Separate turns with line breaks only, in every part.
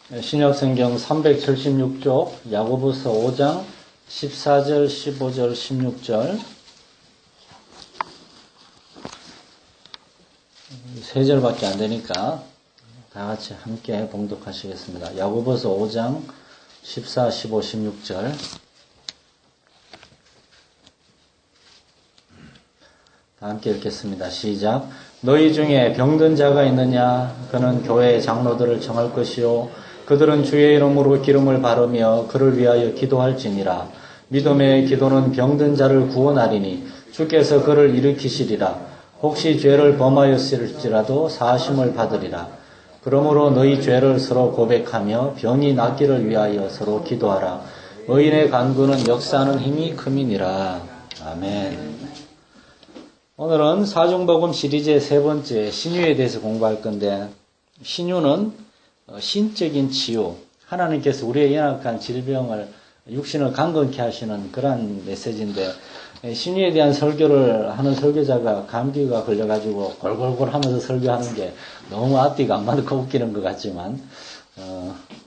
신약성경 376쪽 야고보서 5장 14절, 15절, 16절 세 절밖에 안 되니까 다 같이 함께 봉독하시겠습니다. 야고보서 5장 14, 15, 16절 다 함께 읽겠습니다. 시작. 너희 중에 병든 자가 있느냐? 그는 교회의 장로들을 청할 것이요 그들은 주의 이름으로 기름을 바르며 그를 위하여 기도할지니라. 믿음의 기도는 병든 자를 구원하리니 주께서 그를 일으키시리라. 혹시 죄를 범하였을지라도 사하심을 받으리라. 그러므로 너희 죄를 서로 고백하며 병이 낫기를 위하여 서로 기도하라. 의인의 간구는 역사하는 힘이 큼이니라. 아멘. 오늘은 사중복음 시리즈의 세 번째 신유에 대해서 공부할 건데, 신유는 신적인 치유, 하나님께서 우리의 연약한 질병을, 육신을 강건케 하시는 그러한 메시지인데, 신유에 대한 설교를 하는 설교자가 감기가 걸려가지고 골골골 하면서 설교하는 게 너무 앞뒤가 안 맞고 웃기는 것 같지만,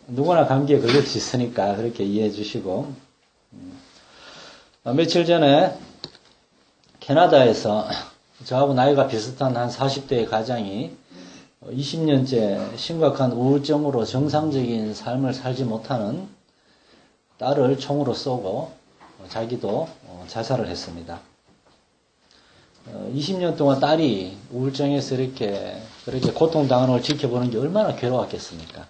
누구나 감기에 걸릴 수 있으니까 그렇게 이해해 주시고, 며칠 전에 캐나다에서 저하고 나이가 비슷한 한 40대의 가장이 20년째 심각한 우울증으로 정상적인 삶을 살지 못하는 딸을 총으로 쏘고 자기도 자살을 했습니다. 20년 동안 딸이 우울증에서 그렇게 고통당하는 걸 지켜보는 게 얼마나 괴로웠겠습니까?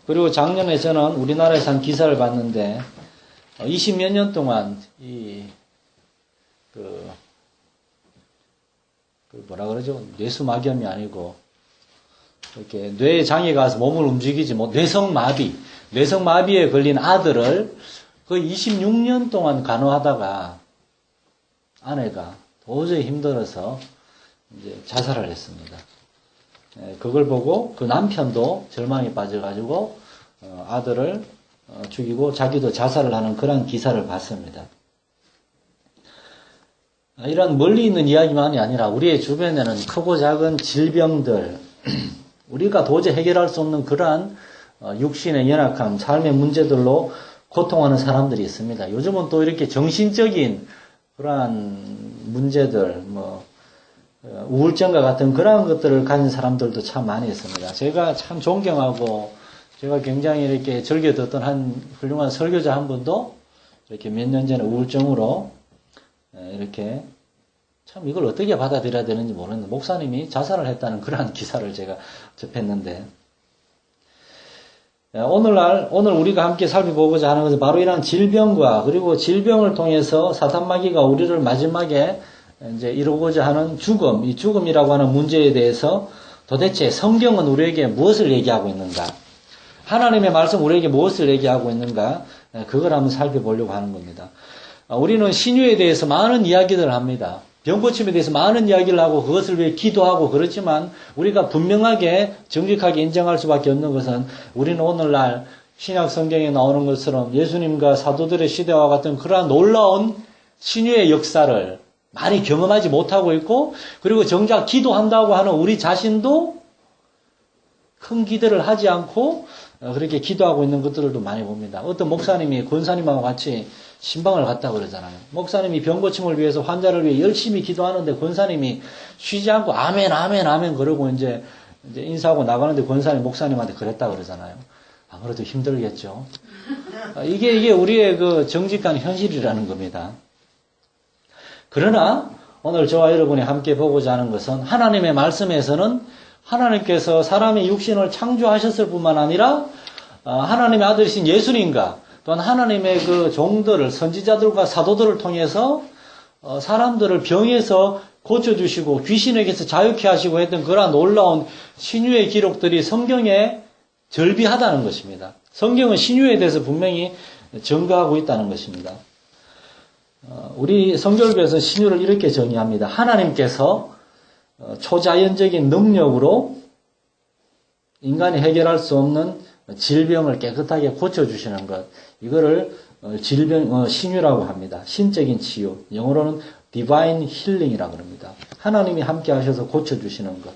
그리고 작년에 저는 우리나라에서 한 기사를 봤는데 20몇 년 동안 뭐라 그러죠? 뇌수막염이 아니고 이렇게 뇌에 장애가 와서 몸을 움직이지 못, 뇌성마비에 걸린 아들을 거의 26년 동안 간호하다가 아내가 도저히 힘들어서 이제 자살을 했습니다. 그걸 보고 그 남편도 절망에 빠져가지고 아들을 죽이고 자기도 자살을 하는 그런 기사를 봤습니다. 이런 멀리 있는 이야기만이 아니라 우리의 주변에는 크고 작은 질병들, 우리가 도저히 해결할 수 없는 그러한 육신의 연약함, 삶의 문제들로 고통하는 사람들이 있습니다. 요즘은 또 이렇게 정신적인 그러한 문제들, 우울증과 같은 그러한 것들을 가진 사람들도 참 많이 있습니다. 제가 참 존경하고 제가 굉장히 이렇게 즐겨 듣던 한 훌륭한 설교자 한 분도 이렇게 몇 년 전에 우울증으로 이렇게 참 이걸 어떻게 받아들여야 되는지 모르는데 목사님이 자살을 했다는 그러한 기사를 제가 접했는데 오늘 우리가 함께 살펴보고자 하는 것은 바로 이런 질병과 그리고 질병을 통해서 사탄마귀가 우리를 마지막에 이제 이루고자 하는 죽음, 이 죽음이라고 하는 문제에 대해서 도대체 성경은 우리에게 무엇을 얘기하고 있는가? 하나님의 말씀 우리에게 무엇을 얘기하고 있는가? 그걸 한번 살펴보려고 하는 겁니다. 우리는 신유에 대해서 많은 이야기들을 합니다. 병고침에 대해서 많은 이야기를 하고 그것을 위해 기도하고 그렇지만 우리가 분명하게 정직하게 인정할 수밖에 없는 것은 우리는 오늘날 신약 성경에 나오는 것처럼 예수님과 사도들의 시대와 같은 그러한 놀라운 신유의 역사를 많이 경험하지 못하고 있고 그리고 정작 기도한다고 하는 우리 자신도 큰 기대를 하지 않고 그렇게 기도하고 있는 것들도 많이 봅니다. 어떤 목사님이 권사님하고 같이 신방을 갔다고 그러잖아요. 목사님이 병고침을 위해서 환자를 위해 열심히 기도하는데 권사님이 쉬지 않고 아멘 아멘 아멘 그러고 이제 인사하고 나가는데 권사님 목사님한테 그랬다고 그러잖아요. 아무래도 힘들겠죠. 이게 우리의 그 정직한 현실이라는 겁니다. 그러나 오늘 저와 여러분이 함께 보고자 하는 것은 하나님의 말씀에서는 하나님께서 사람의 육신을 창조하셨을 뿐만 아니라 하나님의 아들이신 예수님과 또한 하나님의 그 종들을 선지자들과 사도들을 통해서 사람들을 병에서 고쳐주시고 귀신에게서 자유케 하시고 했던 그러한 놀라운 신유의 기록들이 성경에 절비하다는 것입니다. 성경은 신유에 대해서 분명히 증거하고 있다는 것입니다. 우리 성결교에서 신유를 이렇게 정의합니다. 하나님께서 초자연적인 능력으로 인간이 해결할 수 없는 질병을 깨끗하게 고쳐주시는 것. 이거를 신유라고 합니다. 신적인 치유. 영어로는 divine healing이라고 합니다. 하나님이 함께 하셔서 고쳐주시는 것.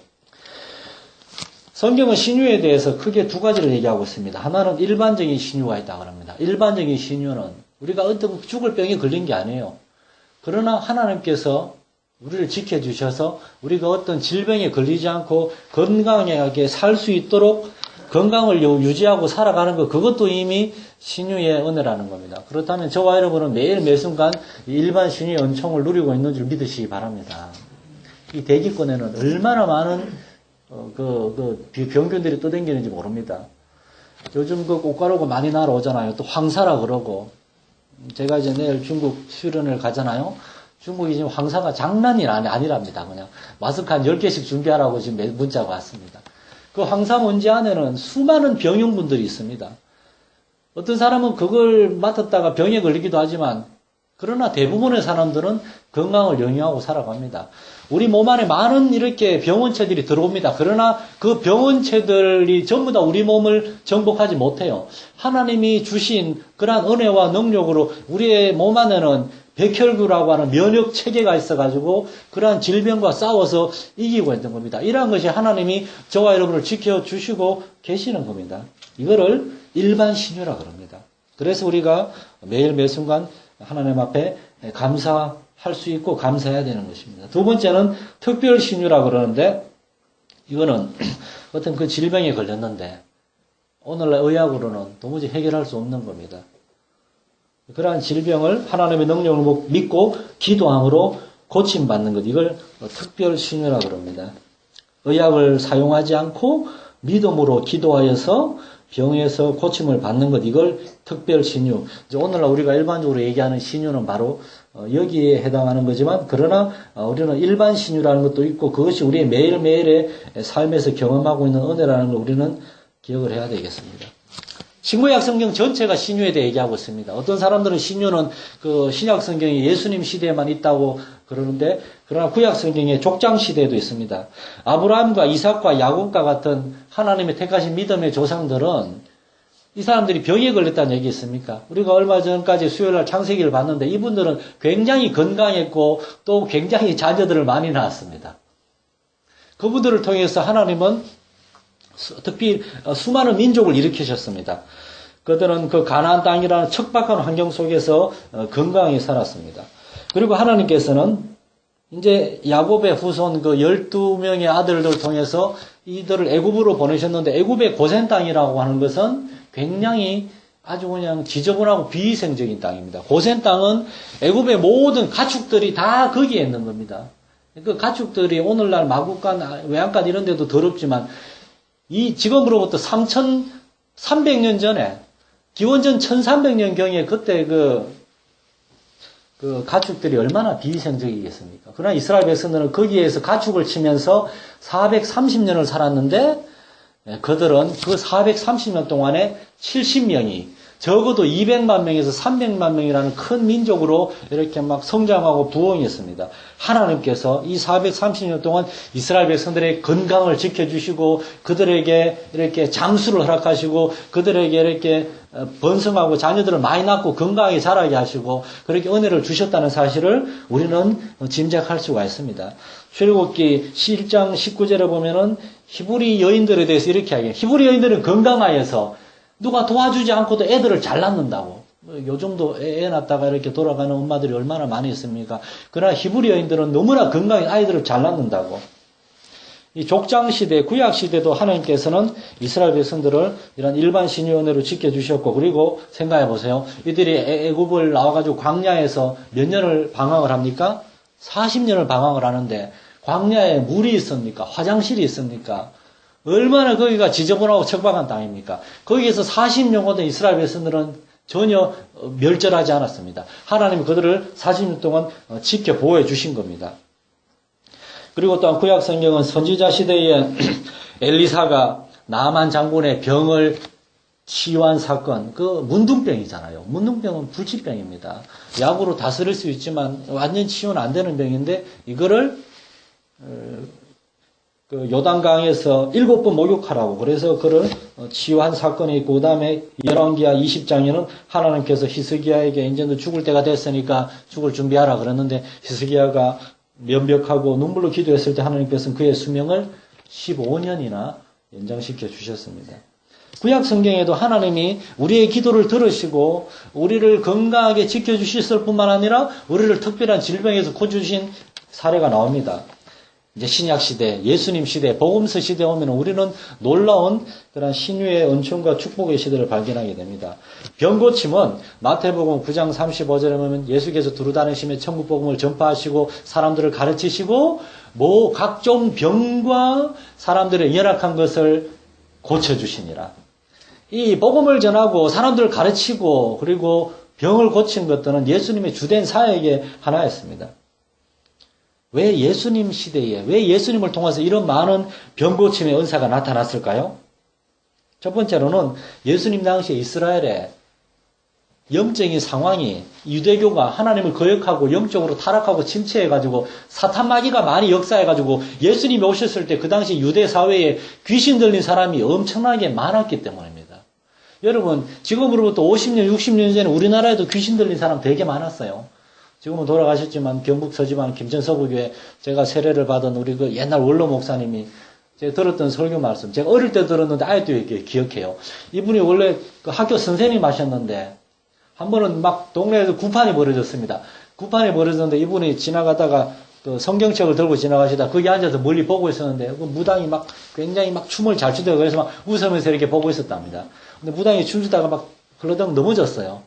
성경은 신유에 대해서 크게 두 가지를 얘기하고 있습니다. 하나는 일반적인 신유가 있다고 합니다. 일반적인 신유는 우리가 어떤 죽을 병에 걸린 게 아니에요. 그러나 하나님께서 우리를 지켜주셔서 우리가 어떤 질병에 걸리지 않고 건강하게 살 수 있도록 건강을 유지하고 살아가는 것, 그것도 이미 신유의 은혜라는 겁니다. 그렇다면 저와 여러분은 매일 매순간 일반 신유의 은총을 누리고 있는 줄 믿으시기 바랍니다. 이 대기권에는 얼마나 많은 병균들이 떠다니는지 모릅니다. 요즘 그 꽃가루가 많이 날아오잖아요. 또 황사라 그러고. 제가 이제 내일 중국 수련을 가잖아요. 중국이 지금 황사가 장난이 아니랍니다. 그냥 마스크 한 10개씩 준비하라고 지금 문자가 왔습니다. 그 황사 문제 안에는 수많은 병용분들이 있습니다. 어떤 사람은 그걸 맡았다가 병에 걸리기도 하지만, 그러나 대부분의 사람들은 건강을 영위하고 살아갑니다. 우리 몸 안에 많은 이렇게 병원체들이 들어옵니다. 그러나 그 병원체들이 전부 다 우리 몸을 정복하지 못해요. 하나님이 주신 그러한 은혜와 능력으로 우리의 몸 안에는 백혈구라고 하는 면역 체계가 있어가지고 그러한 질병과 싸워서 이기고 있는 겁니다. 이러한 것이 하나님이 저와 여러분을 지켜주시고 계시는 겁니다. 이거를 일반 신유라 그럽니다. 그래서 우리가 매일 매순간 하나님 앞에 감사할 수 있고 감사해야 되는 것입니다. 두 번째는 특별 신유라 그러는데, 이거는 어떤 그 질병에 걸렸는데 오늘날 의학으로는 도무지 해결할 수 없는 겁니다. 그러한 질병을 하나님의 능력을 믿고 기도함으로 고침받는 것, 이걸 특별 신유라 그럽니다. 의학을 사용하지 않고 믿음으로 기도하여서 병에서 고침을 받는 것, 이걸 특별 신유. 오늘날 우리가 일반적으로 얘기하는 신유는 바로 여기에 해당하는 거지만, 그러나 우리는 일반 신유라는 것도 있고 그것이 우리의 매일매일의 삶에서 경험하고 있는 은혜라는 걸 우리는 기억을 해야 되겠습니다. 신구약 성경 전체가 신유에 대해 얘기하고 있습니다. 어떤 사람들은 신유는 그 신약 성경이 예수님 시대에만 있다고 그러는데, 그러나 구약 성경에 족장 시대에도 있습니다. 아브라함과 이삭과 야곱과 같은 하나님의 택하신 믿음의 조상들은 이 사람들이 병에 걸렸다는 얘기 있습니까? 우리가 얼마 전까지 수요일날 창세기를 봤는데 이분들은 굉장히 건강했고 또 굉장히 자녀들을 많이 낳았습니다. 그분들을 통해서 하나님은 특히 수많은 민족을 일으키셨습니다. 그들은 그 가나안 땅이라는 척박한 환경 속에서 건강히 살았습니다. 그리고 하나님께서는 이제 야곱의 후손 그 12명의 아들들을 통해서 이들을 애굽으로 보내셨는데, 애굽의 고센 땅이라고 하는 것은 굉장히 아주 그냥 지저분하고 비위생적인 땅입니다. 고센 땅은 애굽의 모든 가축들이 다 거기에 있는 겁니다. 그 가축들이 오늘날 마국간, 외양간 이런 데도 더럽지만, 지금으로부터 3,300년 전에, 기원전 1300년경에 그때 그 가축들이 얼마나 비위생적이겠습니까? 그러나 이스라엘 백성들은 거기에서 가축을 치면서 430년을 살았는데, 그들은 그 430년 동안에 70명이 적어도 200만 명에서 300만 명이라는 큰 민족으로 이렇게 막 성장하고 부흥했습니다. 하나님께서 이 430년 동안 이스라엘 백성들의 건강을 지켜주시고 그들에게 이렇게 장수를 허락하시고 그들에게 이렇게 번성하고 자녀들을 많이 낳고 건강하게 자라게 하시고 그렇게 은혜를 주셨다는 사실을 우리는 짐작할 수가 있습니다. 출애굽기 1장 19절에 보면은 히브리 여인들에 대해서 이렇게 하게, 히브리 여인들은 건강하여서 누가 도와주지 않고도 애들을 잘 낳는다고. 요즘도 애 낳다가 이렇게 돌아가는 엄마들이 얼마나 많이 있습니까? 그러나 히브리 여인들은 너무나 건강히 아이들을 잘 낳는다고. 이 족장 시대, 구약 시대도 하나님께서는 이스라엘 백성들을 이런 일반 신유 은혜로 지켜주셨고, 그리고 생각해 보세요. 이들이 애굽을 나와가지고 광야에서 몇 년을 방황을 합니까? 40년을 방황을 하는데 광야에 물이 있습니까? 화장실이 있습니까? 얼마나 거기가 지저분하고 척박한 땅입니까? 거기에서 40년 오던 이스라엘 백성들은 전혀 멸절하지 않았습니다. 하나님이 그들을 40년 동안 지켜 보호해 주신 겁니다. 그리고 또한 구약 성경은 선지자 시대에 엘리사가 나만 장군의 병을 치유한 사건, 그 문둥병이잖아요. 문둥병은 불치병입니다. 약으로 다스릴 수 있지만 완전 치유는 안 되는 병인데, 이거를 그 요단강에서 7번 목욕하라고, 그래서 그를 치유한 사건이 있고, 그 다음에 열왕기하 20장에는 하나님께서 히스기야에게 이제 너 죽을 때가 됐으니까 죽을 준비하라 그랬는데, 히스기야가 면벽하고 눈물로 기도했을 때 하나님께서는 그의 수명을 15년이나 연장시켜 주셨습니다. 구약 성경에도 하나님이 우리의 기도를 들으시고 우리를 건강하게 지켜주셨을 뿐만 아니라 우리를 특별한 질병에서 고쳐주신 사례가 나옵니다. 이제 신약 시대, 예수님 시대, 복음서 시대에 오면 우리는 놀라운 그런 신유의 은총과 축복의 시대를 발견하게 됩니다. 병고침은 마태복음 9장 35절에 보면 예수께서 두루 다니시며 천국 복음을 전파하시고 사람들을 가르치시고 각종 병과 사람들의 열악한 것을 고쳐주시니라. 이 복음을 전하고 사람들을 가르치고 그리고 병을 고친 것들은 예수님의 주된 사역의 하나였습니다. 왜 예수님 시대에, 왜 예수님을 통해서 이런 많은 병고침의 은사가 나타났을까요? 첫 번째로는 예수님 당시에 이스라엘의 영적인 상황이 유대교가 하나님을 거역하고 영적으로 타락하고 침체해가지고 사탄 마귀가 많이 역사해가지고 예수님이 오셨을 때 그 당시 유대 사회에 귀신 들린 사람이 엄청나게 많았기 때문입니다. 여러분, 지금으로부터 50년, 60년 전에 우리나라에도 귀신 들린 사람 되게 많았어요. 지금은 돌아가셨지만 경북 서지방 김천서구교회 제가 세례를 받은 우리 그 옛날 원로 목사님이 제가 들었던 설교 말씀, 제가 어릴 때 들었는데 아직도 이렇게 기억해요. 이분이 원래 그 학교 선생님 하셨는데 한 번은 막 동네에서 구판이 벌어졌습니다. 구판이 벌어졌는데 이분이 지나가다가 그 성경책을 들고 지나가시다 거기 앉아서 멀리 보고 있었는데 그 무당이 막 굉장히 막 춤을 잘 추다가 그래서 막 웃으면서 이렇게 보고 있었답니다. 근데 무당이 춤추다가 막 흘러덩 넘어졌어요.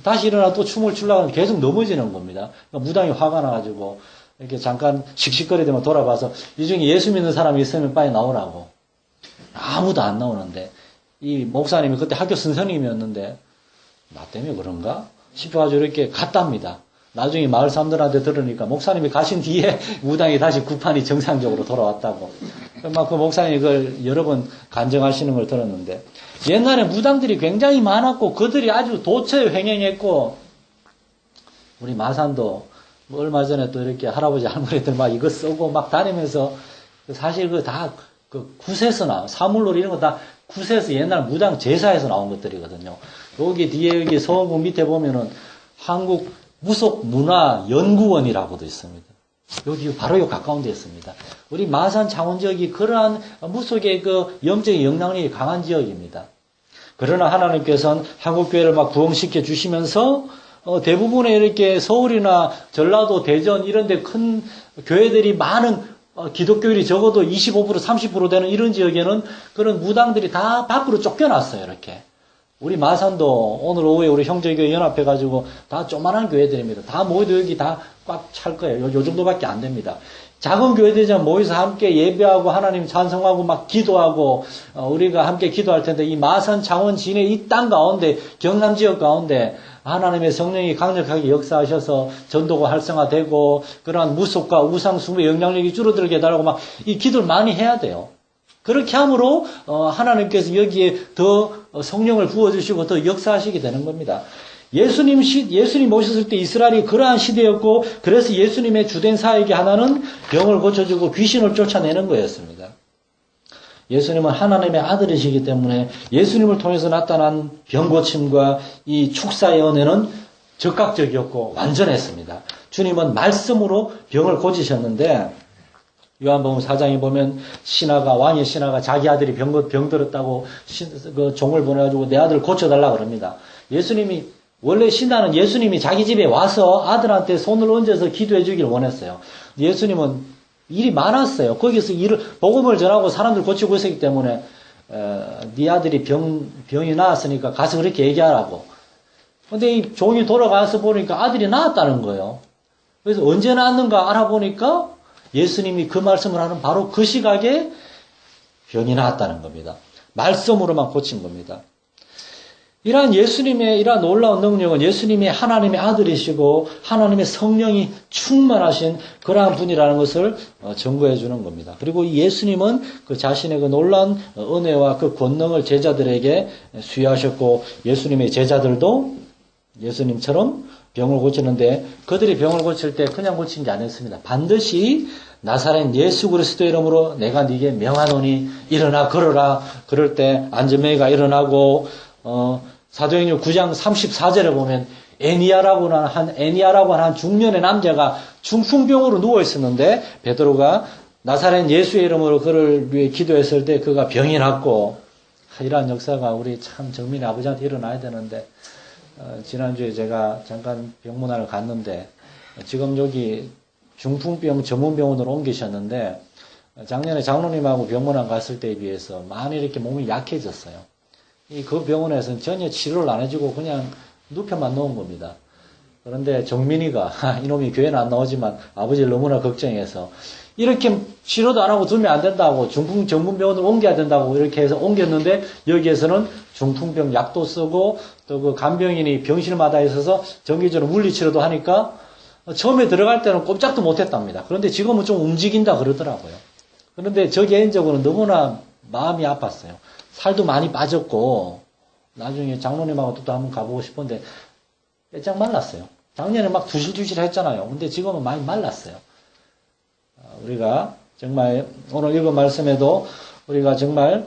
다시 일어나 또 춤을 추려고 하면 계속 넘어지는 겁니다. 그러니까 무당이 화가 나가지고 이렇게 잠깐 씩씩거리더만 돌아봐서 이 중에 예수 믿는 사람이 있으면 빨리 나오라고. 아무도 안 나오는데 이 목사님이 그때 학교 선생님이었는데 나 때문에 그런가 싶어가지고 이렇게 갔답니다. 나중에 마을 사람들한테 들으니까 목사님이 가신 뒤에 무당이 다시 구판이 정상적으로 돌아왔다고. 막 그 목사님이 그걸 여러 번 간증하시는 걸 들었는데 옛날에 무당들이 굉장히 많았고 그들이 아주 도처에 횡행했고 우리 마산도 뭐 얼마 전에 또 이렇게 할아버지 할머니들 막 이거 쓰고 막 다니면서 사실 그 다 그 굿에서 나와 사물놀이 이런 거 다 굿에서 옛날 무당 제사에서 나온 것들이거든요. 여기 뒤에 여기 서원구 밑에 보면은 한국 무속문화연구원이라고도 있습니다. 여기 바로 요 가까운 데 있습니다. 우리 마산 창원 지역이 그러한 무속의 그 영적인 영향력이 강한 지역입니다. 그러나 하나님께서는 한국교회를 막 부흥시켜 주시면서 대부분의 이렇게 서울이나 전라도, 대전 이런 데 큰 교회들이 많은 기독교율이 적어도 25% 30% 되는 이런 지역에는 그런 무당들이 다 밖으로 쫓겨났어요. 이렇게. 우리 마산도 오늘 오후에 우리 형제교회 연합해가지고 다 조만한 교회들입니다. 다 모여도 여기 다 꽉 찰 거예요. 요 정도밖에 안 됩니다. 작은 교회들이지만 모여서 함께 예배하고 하나님 찬송하고 막 기도하고 우리가 함께 기도할 텐데 이 마산 창원 진해 이 땅 가운데 경남 지역 가운데 하나님의 성령이 강력하게 역사하셔서 전도가 활성화되고 그러한 무속과 우상숭배의 영향력이 줄어들게 해달라고 막 이 기도를 많이 해야 돼요. 그렇게 함으로 하나님께서 여기에 더 성령을 부어주시고 더 역사하시게 되는 겁니다. 예수님 오셨을 때 이스라엘이 그러한 시대였고 그래서 예수님의 주된 사역의 하나는 병을 고쳐주고 귀신을 쫓아내는 거였습니다. 예수님은 하나님의 아들이시기 때문에 예수님을 통해서 나타난 병고침과 이 축사의 은혜는 적극적이었고 완전했습니다. 주님은 말씀으로 병을 고치셨는데 요한복음 4장에 보면 왕의 신하가 자기 아들이 병들었다고 그 종을 보내가지고 내 아들을 고쳐달라 그럽니다. 예수님이 원래 신하는 예수님이 자기 집에 와서 아들한테 손을 얹어서 기도해 주길 원했어요. 예수님은 일이 많았어요. 거기서 복음을 전하고 사람들 고치고 있었기 때문에 네 아들이 병이 나았으니까 가서 그렇게 얘기하라고. 근데 이 종이 돌아가서 보니까 아들이 나았다는 거예요. 그래서 언제 나았는가 알아보니까 예수님이 그 말씀을 하는 바로 그 시각에 병이 나았다는 겁니다. 말씀으로만 고친 겁니다. 이러한 놀라운 능력은 예수님의 하나님의 아들이시고 하나님의 성령이 충만하신 그러한 분이라는 것을 증거해 주는 겁니다. 그리고 이 예수님은 그 자신의 그 놀라운 은혜와 그 권능을 제자들에게 수여하셨고 예수님의 제자들도 예수님처럼 병을 고치는데 그들이 병을 고칠 때 그냥 고친 게 아니었습니다. 반드시 나사렛 예수 그리스도의 이름으로 내가 네게 명하노니 일어나 걸어라. 그럴 때 안전매가 일어나고 사도행전 9장 34절에 보면 애니아라고 하는 한 중년의 남자가 중풍병으로 누워 있었는데 베드로가 나사렛 예수의 이름으로 그를 위해 기도했을 때 그가 병이 났고, 이러한 역사가 우리 참 정민이 아버지한테 일어나야 되는데, 지난주에 제가 잠깐 병문안을 갔는데, 지금 여기 중풍병 전문병원으로 옮기셨는데, 작년에 장로님하고 병문안 갔을 때에 비해서 많이 이렇게 몸이 약해졌어요. 그 병원에서는 전혀 치료를 안 해주고 그냥 눕혀만 놓은 겁니다. 그런데 정민이가, 이놈이 교회는 안 나오지만 아버지를 너무나 걱정해서, 이렇게 치료도 안 하고 두면 안 된다고, 중풍 전문병원으로 옮겨야 된다고 이렇게 해서 옮겼는데, 여기에서는 중풍병 약도 쓰고, 또 그 간병인이 병실마다 있어서 정기적으로 물리치료도 하니까, 처음에 들어갈 때는 꼼짝도 못 했답니다. 그런데 지금은 좀 움직인다 그러더라고요. 그런데 저 개인적으로는 너무나 마음이 아팠어요. 살도 많이 빠졌고, 나중에 장로님하고 또 한번 가보고 싶은데, 빼짝 말랐어요. 작년에 막 두실두실 했잖아요. 근데 지금은 많이 말랐어요. 우리가 정말 오늘 읽은 말씀에도 우리가 정말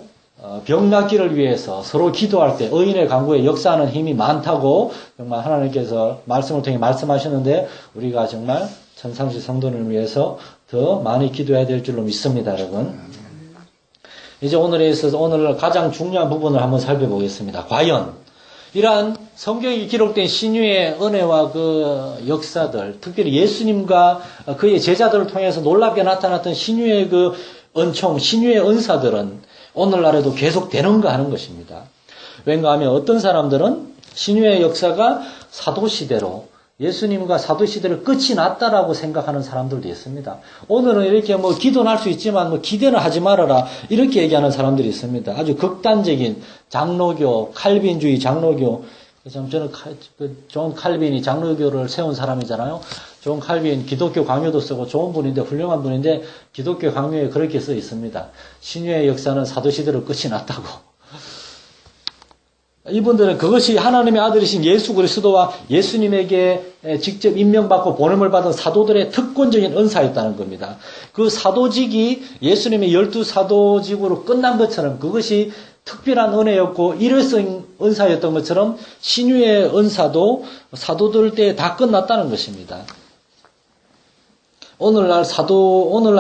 병 낫기를 위해서 서로 기도할 때 의인의 간구에 역사하는 힘이 많다고 정말 하나님께서 말씀을 통해 말씀하셨는데, 우리가 정말 천상시 성도를 위해서 더 많이 기도해야 될 줄로 믿습니다, 여러분. 이제 오늘에 있어서 오늘 가장 중요한 부분을 한번 살펴보겠습니다. 과연 이러한 성경에 기록된 신유의 은혜와 그 역사들, 특별히 예수님과 그의 제자들을 통해서 놀랍게 나타났던 신유의 그 은총, 신유의 은사들은 오늘날에도 계속되는가 하는 것입니다. 왠가 하면 어떤 사람들은 신유의 역사가 사도시대로, 예수님과 사도시대로 끝이 났다라고 생각하는 사람들도 있습니다. 오늘은 이렇게 기도는 할 수 있지만 기대는 하지 말아라, 이렇게 얘기하는 사람들이 있습니다. 아주 극단적인 장로교, 칼빈주의 장로교. 저는 존 칼빈이 장로교를 세운 사람이잖아요. 존 칼빈 기독교 강요도 쓰고 좋은 분인데, 훌륭한 분인데, 기독교 강요에 그렇게 써 있습니다. 신유의 역사는 사도시대로 끝이 났다고. 이분들은 그것이 하나님의 아들이신 예수 그리스도와 예수님에게 직접 임명받고 보냄을 받은 사도들의 특권적인 은사였다는 겁니다. 그 사도직이 예수님의 12사도직으로 끝난 것처럼 그것이 특별한 은혜였고 일회성 은사였던 것처럼 신유의 은사도 사도들 때 다 끝났다는 것입니다. 오늘날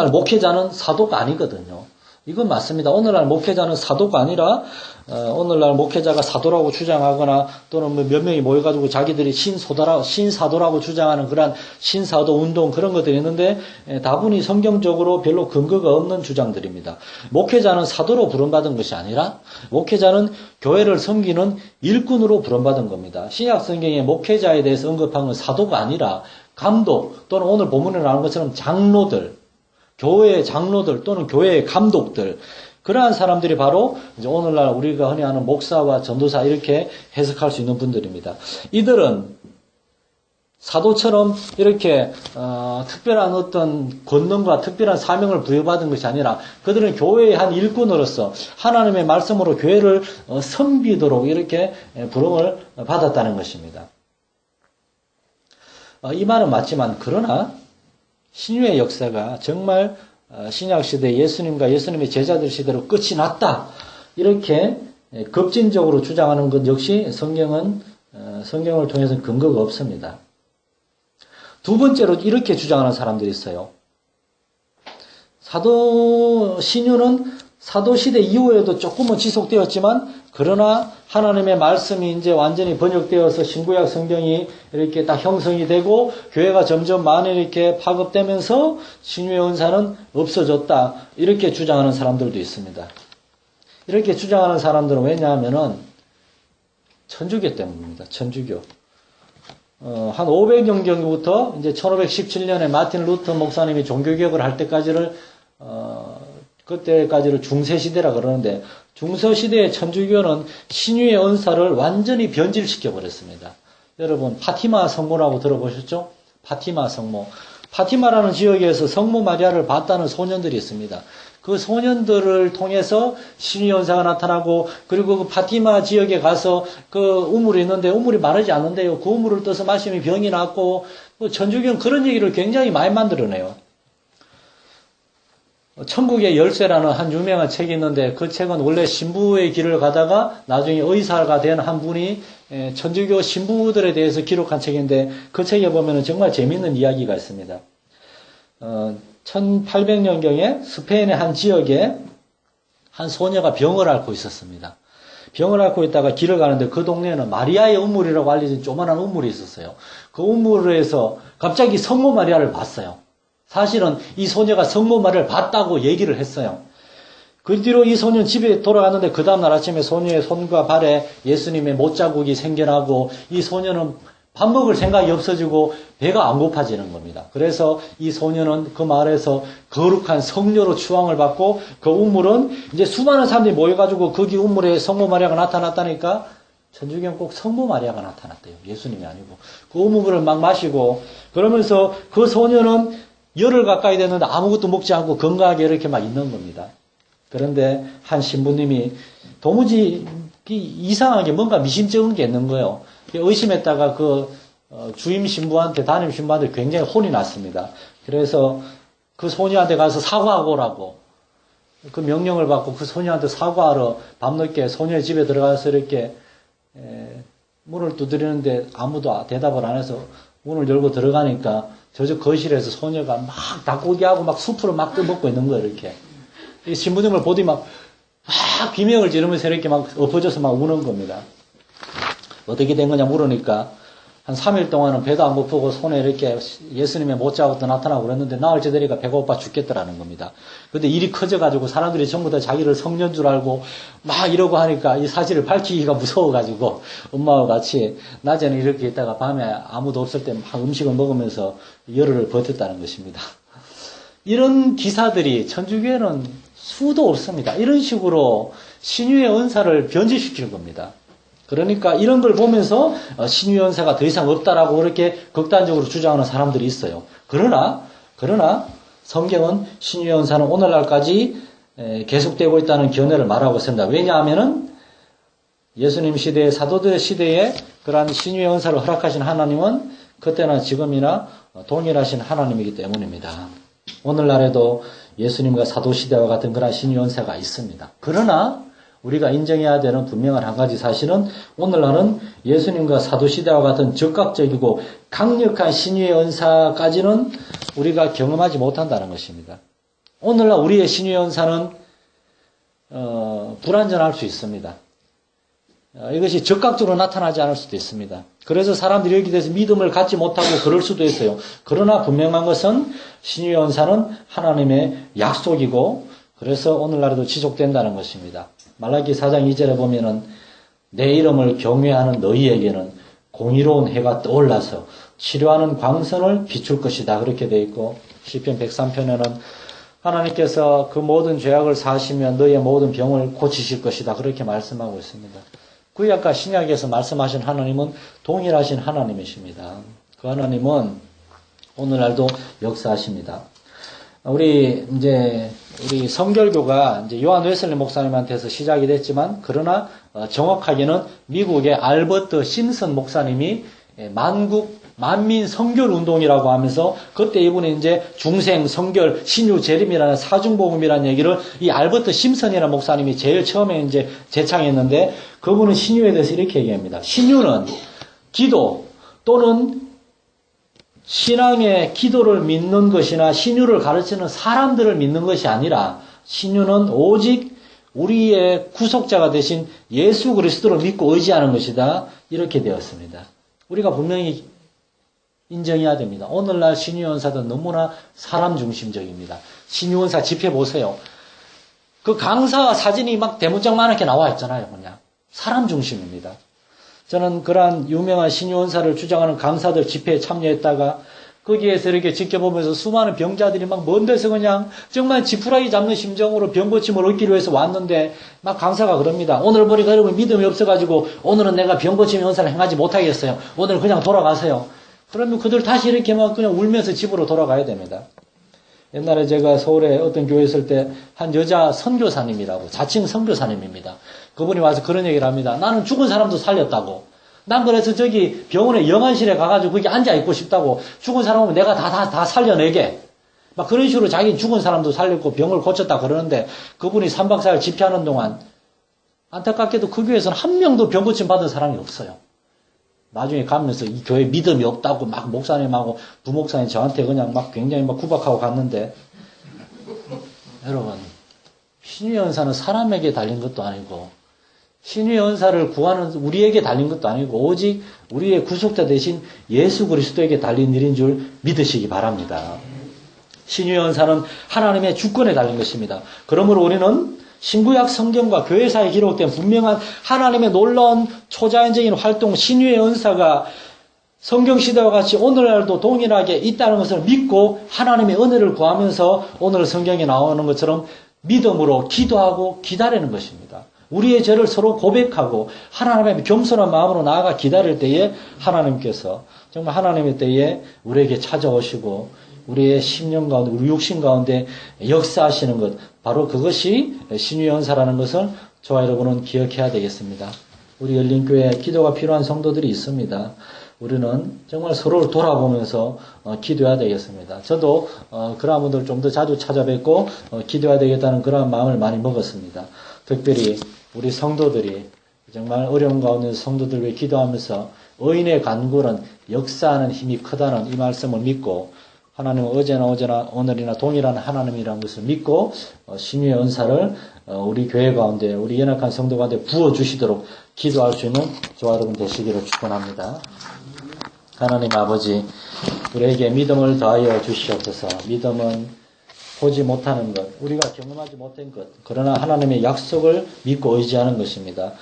목회자는 사도가 아니거든요. 이건 맞습니다. 오늘날 목회자는 사도가 아니라 오늘날 목회자가 사도라고 주장하거나 또는 몇 명이 모여가지고 자기들이 신사도라고 주장하는 그러한 신사도 운동 그런 것들이 있는데, 다분히 성경적으로 별로 근거가 없는 주장들입니다. 목회자는 사도로 부름받은 것이 아니라 목회자는 교회를 섬기는 일꾼으로 부름받은 겁니다. 신약 성경에 목회자에 대해서 언급한 건 사도가 아니라 감독, 또는 오늘 본문에 나오는 것처럼 장로들, 교회의 장로들 또는 교회의 감독들, 그러한 사람들이 바로 이제 오늘날 우리가 흔히 하는 목사와 전도사 이렇게 해석할 수 있는 분들입니다. 이들은 사도처럼 이렇게 특별한 어떤 권능과 특별한 사명을 부여받은 것이 아니라 그들은 교회의 한 일꾼으로서 하나님의 말씀으로 교회를 섬기도록 이렇게 부름을 받았다는 것입니다. 이 말은 맞지만, 그러나 신유의 역사가 정말 신약시대 예수님과 예수님의 제자들 시대로 끝이 났다, 이렇게 급진적으로 주장하는 것 역시 성경을 통해서는 근거가 없습니다. 두 번째로 이렇게 주장하는 사람들이 있어요. 신유는 사도시대 이후에도 조금은 지속되었지만, 그러나 하나님의 말씀이 이제 완전히 번역되어서 신구약 성경이 이렇게 딱 형성이 되고 교회가 점점 많이 이렇게 파급되면서 신유의 은사는 없어졌다, 이렇게 주장하는 사람들도 있습니다. 이렇게 주장하는 사람들은 왜냐하면은 천주교 때문입니다. 천주교. 한 500년경부터 이제 1517년에 마틴 루터 목사님이 종교개혁을 할 때까지를 그때까지를 중세시대라 그러는데, 중세시대의 천주교는 신유의 은사를 완전히 변질시켜 버렸습니다. 여러분, 파티마 성모라고 들어보셨죠? 파티마 성모. 파티마라는 지역에서 성모 마리아를 봤다는 소년들이 있습니다. 그 소년들을 통해서 신유의 은사가 나타나고, 그리고 그 파티마 지역에 가서 그 우물이 있는데 우물이 마르지 않는데요, 그 우물을 떠서 마시면 병이 낫고, 천주교는 그런 얘기를 굉장히 많이 만들어내요. 천국의 열쇠라는 한 유명한 책이 있는데, 그 책은 원래 신부의 길을 가다가 나중에 의사가 된 한 분이 천주교 신부들에 대해서 기록한 책인데, 그 책에 보면 정말 재밌는 이야기가 있습니다. 1800년경에 스페인의 한 지역에 한 소녀가 병을 앓고 있었습니다. 병을 앓고 있다가 길을 가는데 그 동네에는 마리아의 우물이라고 알려진 조그만한 우물이 있었어요. 그 우물에서 갑자기 성모 마리아를 봤어요. 사실은 이 소녀가 성모 마리아를 봤다고 얘기를 했어요. 그 뒤로 이 소녀는 집에 돌아갔는데 그 다음날 아침에 소녀의 손과 발에 예수님의 못자국이 생겨나고 이 소녀는 밥 먹을 생각이 없어지고 배가 안 고파지는 겁니다. 그래서 이 소녀는 그 마을에서 거룩한 성녀로 추앙을 받고 그 우물은 이제 수많은 사람들이 모여가지고 거기 우물에 성모 마리아가 나타났다니까 천주교는 꼭 성모 마리아가 나타났대요. 예수님이 아니고. 그 우물을 막 마시고 그러면서 그 소녀는 열흘 가까이 됐는데 아무것도 먹지 않고 건강하게 이렇게 막 있는 겁니다. 그런데 한 신부님이 도무지 이상하게 뭔가 미심쩍은 게 있는 거예요. 의심했다가 그 주임 신부한테 담임 신부한테 굉장히 혼이 났습니다. 그래서 그 소녀한테 가서 사과하고 오라고 그 명령을 받고 그 소녀한테 사과하러 밤늦게 소녀의 집에 들어가서 이렇게 문을 두드리는데 아무도 대답을 안 해서 문을 열고 들어가니까 저쪽 거실에서 소녀가 막 닭고기하고 막 수프를 막 떠먹고 있는 거예요. 이렇게 이 신부님을 보더니 막 비명을 지르면서 이렇게 막 엎어져서 막 우는 겁니다. 어떻게 된 거냐 물으니까 한 3일 동안은 배도 안 고프고 손에 이렇게 예수님의 못자국도 나타나고 그랬는데 나흘째 되니까 배가 고파 죽겠더라는 겁니다. 근데 일이 커져가지고 사람들이 전부 다 자기를 성녀인 줄 알고 막 이러고 하니까 이 사실을 밝히기가 무서워가지고 엄마와 같이 낮에는 이렇게 있다가 밤에 아무도 없을 때 막 음식을 먹으면서 열흘을 버텼다는 것입니다. 이런 기사들이 천주교에는 수도 없습니다. 이런 식으로 신유의 은사를 변질시키는 겁니다. 그러니까 이런 걸 보면서 신유의 은사가 더 이상 없다라고 그렇게 극단적으로 주장하는 사람들이 있어요. 그러나 성경은 신유의 은사는 오늘날까지 계속되고 있다는 견해를 말하고 있습니다. 왜냐하면은 예수님 시대에 사도들의 시대에 그러한 신유의 은사를 허락하신 하나님은 그때나 지금이나 동일하신 하나님이기 때문입니다. 오늘날에도 예수님과 사도 시대와 같은 그런 신유의 은사가 있습니다. 그러나 우리가 인정해야 되는 분명한 한 가지 사실은 오늘날은 예수님과 사도시대와 같은 적극적이고 강력한 신유의 은사까지는 우리가 경험하지 못한다는 것입니다. 오늘날 우리의 신유의 은사는 불완전할 수 있습니다. 이것이 적극적으로 나타나지 않을 수도 있습니다. 그래서 사람들이 여기에 대해서 믿음을 갖지 못하고 그럴 수도 있어요. 그러나 분명한 것은 신유의 은사는 하나님의 약속이고 그래서 오늘날에도 지속된다는 것입니다. 말라기 4장 2절에 보면은 내 이름을 경외하는 너희에게는 공의로운 해가 떠올라서 치료하는 광선을 비출 것이다. 그렇게 되어 있고 시편 103편에는 하나님께서 그 모든 죄악을 사하시면 너희의 모든 병을 고치실 것이다. 그렇게 말씀하고 있습니다. 구약과 신약에서 말씀하신 하나님은 동일하신 하나님이십니다. 그 하나님은 오늘날도 역사하십니다. 우리 성결교가 이제 요한 웨슬리 목사님한테서 시작이 됐지만 그러나 정확하게는 미국의 알버트 심슨 목사님이 만민 성결 운동이라고 하면서 그때 이분이 이제 중생 성결 신유 재림이라는 사중복음이라는 얘기를 이 알버트 심슨이라는 목사님이 제일 처음에 이제 제창했는데 그분은 신유에 대해서 이렇게 얘기합니다. 신유는 기도 또는 신앙의 기도를 믿는 것이나 신유를 가르치는 사람들을 믿는 것이 아니라 신유는 오직 우리의 구속자가 되신 예수 그리스도를 믿고 의지하는 것이다. 이렇게 되었습니다. 우리가 분명히 인정해야 됩니다. 오늘날 신유원사도 너무나 사람 중심적입니다. 신유원사 집회 보세요. 그 강사 사진이 막 대문짝만하게 나와 있잖아요. 그냥 사람 중심입니다. 저는 그러한 유명한 신유원사를 주장하는 강사들 집회에 참여했다가 거기에서 이렇게 지켜보면서 수많은 병자들이 막 먼 데서 그냥 정말 지푸라기 잡는 심정으로 병고침을 얻기 위해서 왔는데 막 강사가 그럽니다. 오늘 보니까 여러분 믿음이 없어가지고 오늘은 내가 병고침 연사를 행하지 못하겠어요. 오늘 그냥 돌아가세요. 그러면 그들 다시 이렇게 막 그냥 울면서 집으로 돌아가야 됩니다. 옛날에 제가 서울에 어떤 교회 있을 때 한 여자 선교사님이라고 자칭 선교사님입니다. 그분이 와서 그런 얘기를 합니다. 나는 죽은 사람도 살렸다고. 난 그래서 저기 병원에 영안실에 가가지고 거기 앉아있고 싶다고. 죽은 사람 오면 내가 다 살려내게. 막 그런 식으로 자기 죽은 사람도 살렸고 병을 고쳤다 그러는데 그분이 3박 4일 집회하는 동안 안타깝게도 그 교회에서는 한 명도 병 고침 받은 사람이 없어요. 나중에 가면서 이 교회 믿음이 없다고 막 목사님하고 부목사님 저한테 그냥 막 굉장히 막 구박하고 갔는데 여러분, 신유의 은사는 사람에게 달린 것도 아니고 신유의 은사를 구하는 우리에게 달린 것도 아니고 오직 우리의 구속자 대신 예수 그리스도에게 달린 일인 줄 믿으시기 바랍니다. 신유의 은사는 하나님의 주권에 달린 것입니다. 그러므로 우리는 신구약 성경과 교회사에 기록된 분명한 하나님의 놀라운 초자연적인 활동 신유의 은사가 성경시대와 같이 오늘날도 동일하게 있다는 것을 믿고 하나님의 은혜를 구하면서 오늘 성경에 나오는 것처럼 믿음으로 기도하고 기다리는 것입니다. 우리의 죄를 서로 고백하고 하나님의 겸손한 마음으로 나아가 기다릴 때에 하나님께서 정말 하나님의 때에 우리에게 찾아오시고 우리의 심령 가운데 우리 육신 가운데 역사하시는 것 바로 그것이 신유의 은사라는 것을 저와 여러분은 기억해야 되겠습니다. 우리 열린교회에 기도가 필요한 성도들이 있습니다. 우리는 정말 서로를 돌아보면서 기도해야 되겠습니다. 저도 그런 분들 좀 더 자주 찾아뵙고 기도해야 되겠다는 그런 마음을 많이 먹었습니다. 특별히 우리 성도들이 정말 어려운 가운데 성도들 위해 기도하면서 의인의 간구는 역사하는 힘이 크다는 이 말씀을 믿고 하나님은 어제나 오늘이나 동일한 하나님이라는 것을 믿고 신유의 은사를 우리 교회 가운데 우리 연약한 성도 가운데 부어주시도록 기도할 수 있는 저와 여러분 되시기를 축원합니다. 하나님 아버지 우리에게 믿음을 더하여 주시옵소서. 믿음은 보지 못하는 것, 우리가 경험하지 못한 것, 그러나 하나님의 약속을 믿고 의지하는 것입니다.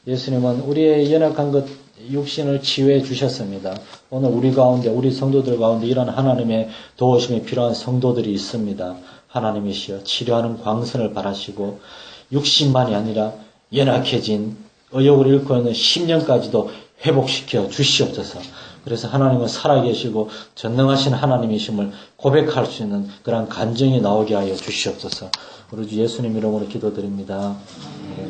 예수님은 우리의 연약한 것, 육신을 치유해 주셨습니다. 오늘 우리 가운데, 우리 성도들 가운데 이런 하나님의 도우심이 필요한 성도들이 있습니다. 하나님이시여 치료하는 광선을 바라시고 육신만이 아니라 연약해진 의욕을 잃고 있는 심령까지도 회복시켜 주시옵소서. 그래서 하나님은 살아계시고 전능하신 하나님이심을 고백할 수 있는 그런 간증이 나오게 하여 주시옵소서. 우리 주 예수님 이름으로 기도드립니다. 네.